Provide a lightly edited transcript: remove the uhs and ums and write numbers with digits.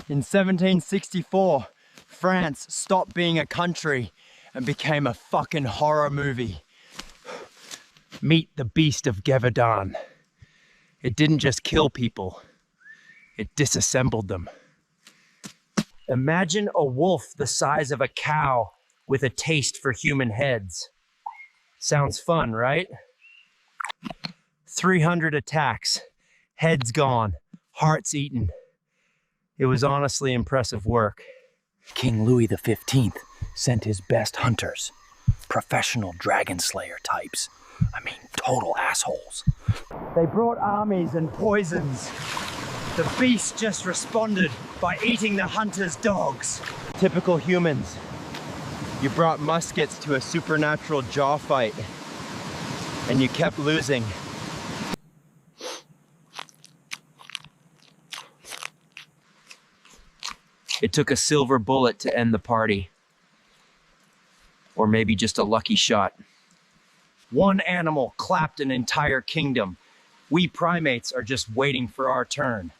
In 1764, France stopped being a country and became a fucking horror movie. Meet the Beast of Gevaudan. It didn't just kill people, it disassembled them. Imagine a wolf the size of a cow with a taste for human heads. Sounds fun, right? 300 attacks, heads gone, hearts eaten. It was honestly impressive work. King Louis XV sent his best hunters, professional dragon slayer types. I mean, total assholes. They brought armies and poisons. The beast just responded by eating the hunter's dogs. Typical humans. You brought muskets to a supernatural jaw fight, and you kept losing. It took a silver bullet to end the party. Or maybe just a lucky shot. One animal clapped an entire kingdom. We primates are just waiting for our turn.